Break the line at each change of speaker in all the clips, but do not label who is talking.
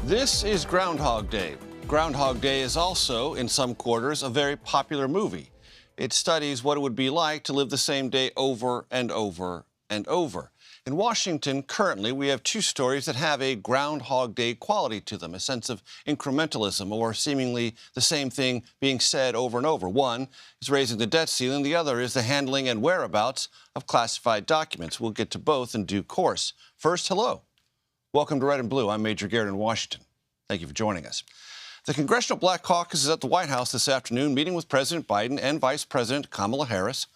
This is Groundhog Day. Groundhog Day is also, in some quarters, a very popular movie. It studies what it would be like to live the same day over and over and over. In Washington, currently, we have two stories that have a Groundhog Day quality to them, a sense of incrementalism or seemingly the same thing being said over and over. One is raising the debt ceiling. The other is the handling and whereabouts of classified documents. We'll get to both in due course. First, hello. Welcome to Red and Blue. I'm Major Garrett in Washington. Thank you for joining us. The Congressional Black Caucus is at the White House this afternoon, meeting with President Biden and Vice President Kamala Harris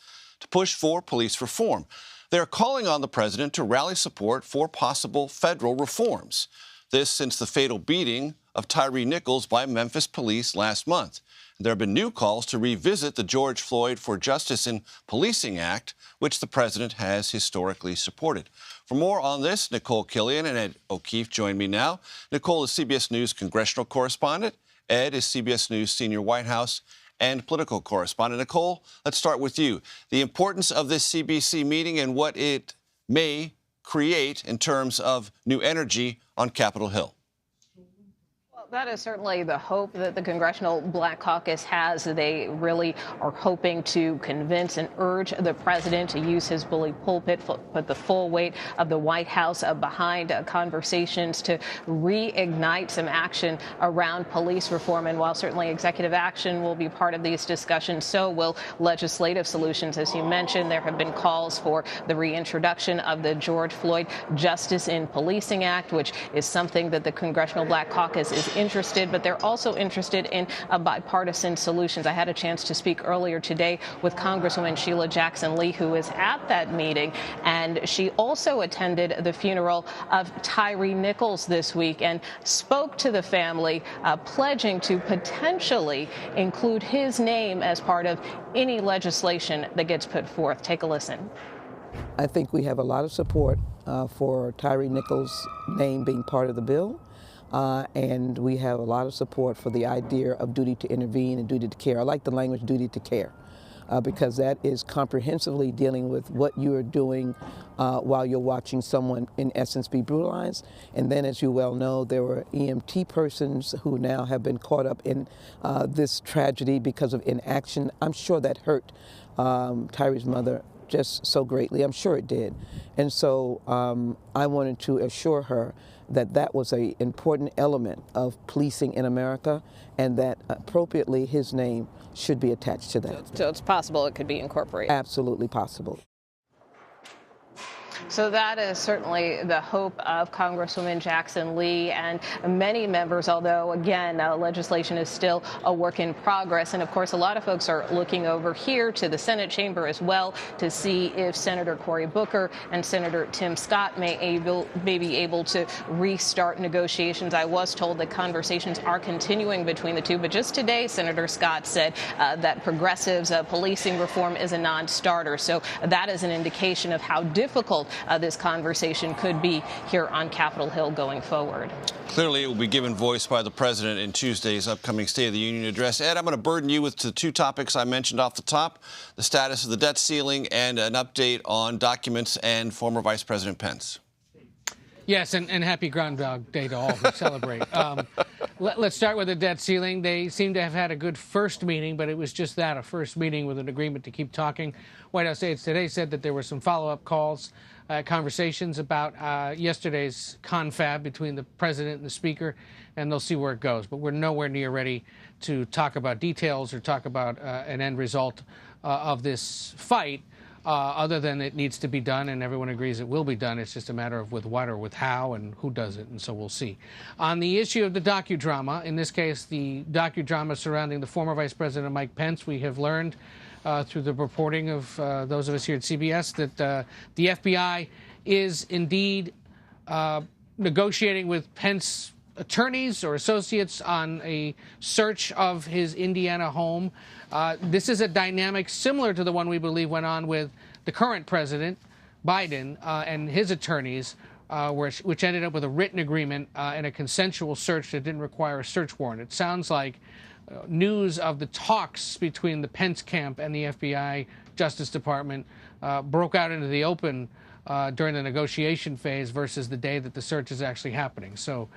to push for police reform. They're calling on the president to rally support for possible federal reforms. This since the fatal beating of Tyre Nichols by Memphis police last month. There have been new calls to revisit the George Floyd for Justice in Policing Act, which the president has historically supported. For more on this, Nikole Killion and Ed O'Keefe join me now. Nikole is CBS News congressional correspondent. Ed is CBS News senior White House and political correspondent. Nikole, let's start with you. The importance of this CBC meeting and what it may create in terms of new energy on Capitol Hill.
That is certainly the hope that the Congressional Black Caucus has. They really are hoping to convince and urge the president to use his bully pulpit, put the full weight of the White House behind conversations to reignite some action around police reform. And while certainly executive action will be part of these discussions, so will legislative solutions. As you mentioned, there have been calls for the reintroduction of the George Floyd Justice in Policing Act, which is something that the Congressional Black Caucus is interested, but they're also interested in bipartisan solutions. I had a chance to speak earlier today with Congresswoman Sheila Jackson Lee, who was at that meeting, and she also attended the funeral of Tyre Nichols this week and spoke to the family, pledging to potentially include his name as part of any legislation that gets put forth. Take a listen.
I think we have a lot of support for Tyre Nichols' name being part of the bill. And we have a lot of support for the idea of duty to intervene and duty to care. I like the language duty to care because that is comprehensively dealing with what you are doing while you're watching someone, in essence, be brutalized. And then, as you well know, there were EMT persons who now have been caught up in this tragedy because of inaction. I'm sure that hurt Tyre's mother just so greatly. I'm sure it did. And so I wanted to assure her that that was an important element of policing in America and that appropriately his name should be attached to that.
So it's possible it could be incorporated?
Absolutely possible.
So that is certainly the hope of Congresswoman Jackson Lee and many members, although, again, legislation is still a work in progress. And, of course, a lot of folks are looking over here to the Senate chamber as well to see if Senator Cory Booker and Senator Tim Scott may be able to restart negotiations. I was told that conversations are continuing between the two. But just today, Senator Scott said that progressives' policing reform is a non-starter. So that is an indication of how difficult this conversation could be here on Capitol Hill going forward.
Clearly, it will be given voice by the president in Tuesday's upcoming State of the Union address. Ed, I'm going to burden you with the two topics I mentioned off the top, the status of the debt ceiling and an update on documents and former Vice President Pence.
Yes, and happy Groundhog Day to all who celebrate. Let's start with the debt ceiling. They seem to have had a good first meeting, but it was just that, a first meeting with an agreement to keep talking. White House aides today said that there were some follow-up calls, conversations about yesterday's confab between the president and the speaker, and they'll see where it goes. But we're nowhere near ready to talk about details or talk about an end result of this fight. Other than it needs to be done, and everyone agrees it will be done. It's just a matter of with what or with how and who does it, and so we'll see. On the issue of the docudrama, in this case, the docudrama surrounding the former Vice President Mike Pence, we have learned through the reporting of those of us here at CBS that the FBI is indeed negotiating with Pence attorneys or associates on a search of his Indiana home. This is a dynamic similar to the one we believe went on with the current president, Biden, and his attorneys, which ended up with a written agreement and a consensual search that didn't require a search warrant. It sounds like news of the talks between the Pence camp and the FBI Justice Department broke out into the open during the negotiation phase versus the day that the search is actually happening. So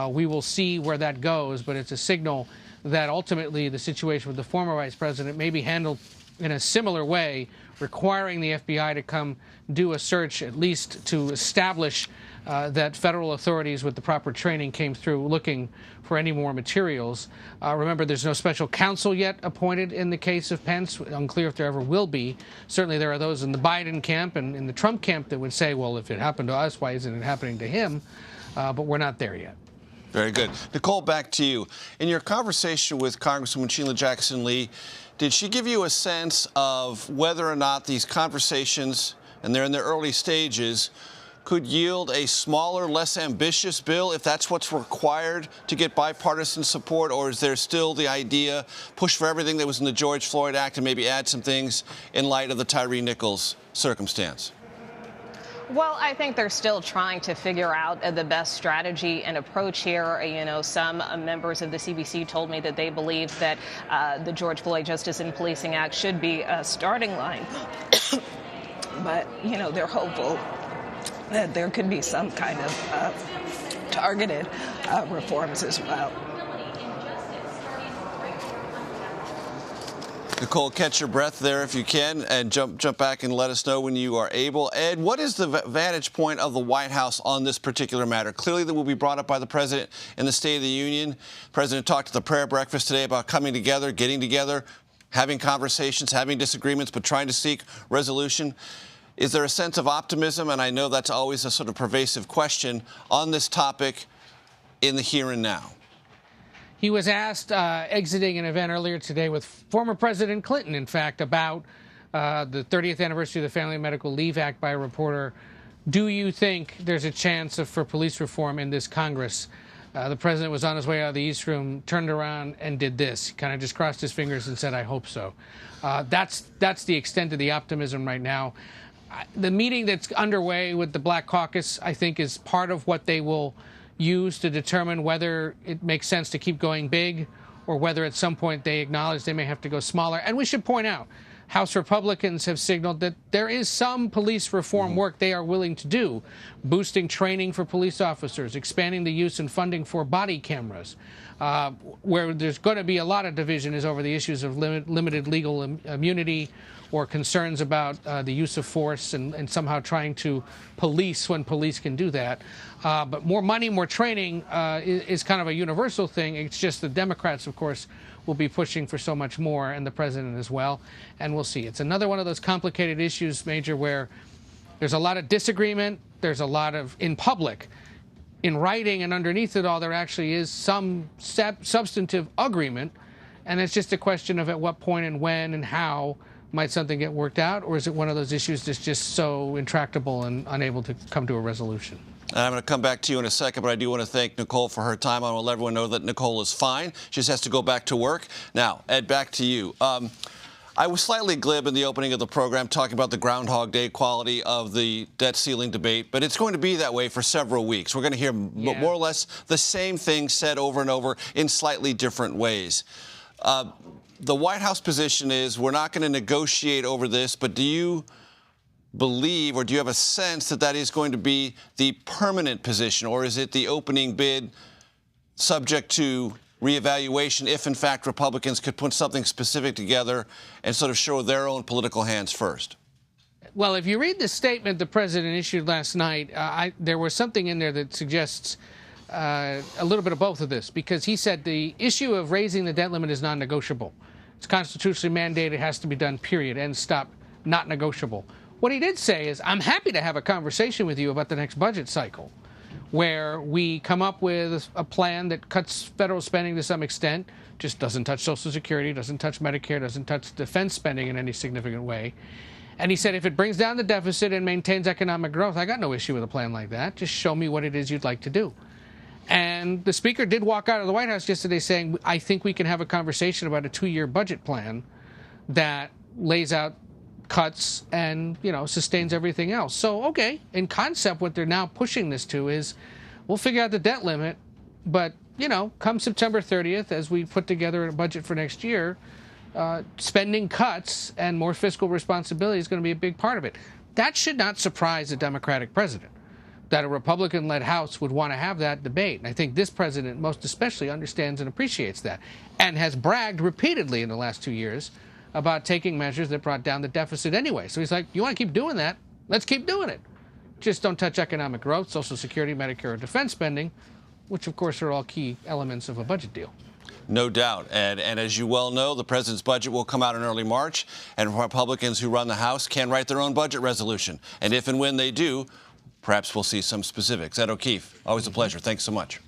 We will see where that goes, but it's a signal that ultimately the situation with the former vice president may be handled in a similar way, requiring the FBI to come do a search, at least to establish that federal authorities with the proper training came through looking for any more materials. Remember, there's no special counsel yet appointed in the case of Pence. Unclear if there ever will be. Certainly there are those in the Biden camp and in the Trump camp that would say, well, if it happened to us, why isn't it happening to him? But we're not there yet.
Very good. Nikole, back to you. In your conversation with Congresswoman Sheila Jackson Lee, did she give you a sense of whether or not these conversations, and they're in their early stages, could yield a smaller, less ambitious bill, if that's what's required to get bipartisan support? Or is there still the idea, push for everything that was in the George Floyd Act and maybe add some things in light of the Tyre Nichols circumstance?
Well, I think they're still trying to figure out the best strategy and approach here. You know, some members of the CBC told me that they believe that the George Floyd Justice and Policing Act should be a starting line. But, you know, they're hopeful that there could be some kind of targeted reforms as well.
Nikole, catch your breath there if you can, and jump back and let us know when you are able. Ed, what is the vantage point of the White House on this particular matter? Clearly, that will be brought up by the president in the State of the Union. The president talked at the prayer breakfast today about coming together, getting together, having conversations, having disagreements, but trying to seek resolution. Is there a sense of optimism? And I know that's always a sort of pervasive question on this topic in the here and now.
He was asked, exiting an event earlier today with former President Clinton, in fact, about the 30th anniversary of the Family Medical Leave Act by a reporter, do you think there's a chance for police reform in this Congress? The president was on his way out of the East Room, turned around and did this. He kind of just crossed his fingers and said, I hope so. That's the extent of the optimism right now. The meeting that's underway with the Black Caucus, I think, is part of what they will use to determine whether it makes sense to keep going big or whether at some point they acknowledge they may have to go smaller. And we should point out, House Republicans have signaled that there is some police reform work they are willing to do, boosting training for police officers, expanding the use and funding for body cameras. Where there's going to be a lot of division is over the issues of limited legal immunity or concerns about the use of force and somehow trying to police when police can do that. But more money, more training is kind of a universal thing. It's just the Democrats, of course, will be pushing for so much more, and the president as well. And we'll see. It's another one of those complicated issues, Major, where there's a lot of disagreement. There's a lot of, in public, in writing, and underneath it all, there actually is some substantive agreement. And it's just a question of at what point and when and how might something get worked out, or is it one of those issues that's just so intractable and unable to come to a resolution?
And I'm going to come back to you in a second, but I do want to thank Nikole for her time. I want to let everyone know that Nikole is fine. She just has to go back to work. Now, Ed, back to you. I was slightly glib in the opening of the program talking about the Groundhog Day quality of the debt ceiling debate, but it's going to be that way for several weeks. We're going to hear more or less the same thing said over and over in slightly different ways. The White House position is we're not going to negotiate over this, but do you believe or do you have a sense that that is going to be the permanent position, or is it the opening bid subject to reevaluation if, in fact, Republicans could put something specific together and sort of show their own political hands first?
Well, if you read the statement the president issued last night, there was something in there that suggests a little bit of both of this, because he said the issue of raising the debt limit is non-negotiable. It's constitutionally mandated, has to be done, period, end, stop, not negotiable. What he did say is, I'm happy to have a conversation with you about the next budget cycle, where we come up with a plan that cuts federal spending to some extent, just doesn't touch Social Security, doesn't touch Medicare, doesn't touch defense spending in any significant way. And he said, if it brings down the deficit and maintains economic growth, I got no issue with a plan like that. Just show me what it is you'd like to do. And the speaker did walk out of the White House yesterday saying, I think we can have a conversation about a 2-year budget plan that lays out cuts and, sustains everything else. So, okay, in concept, what they're now pushing this to is we'll figure out the debt limit, but, come September 30th, as we put together a budget for next year, spending cuts and more fiscal responsibility is going to be a big part of it. That should not surprise a Democratic president. that a Republican-led House would want to have that debate. And I think this president most especially understands and appreciates that, and has bragged repeatedly in the last 2 years about taking measures that brought down the deficit anyway. So he's like, you want to keep doing that? Let's keep doing it. Just don't touch economic growth, Social Security, Medicare, and defense spending, which, of course, are all key elements of a budget deal.
No doubt. And as you well know, the president's budget will come out in early March, and Republicans who run the House can write their own budget resolution. And if and when they do, perhaps we'll see some specifics. Ed O'Keefe, always a pleasure. Thanks so much.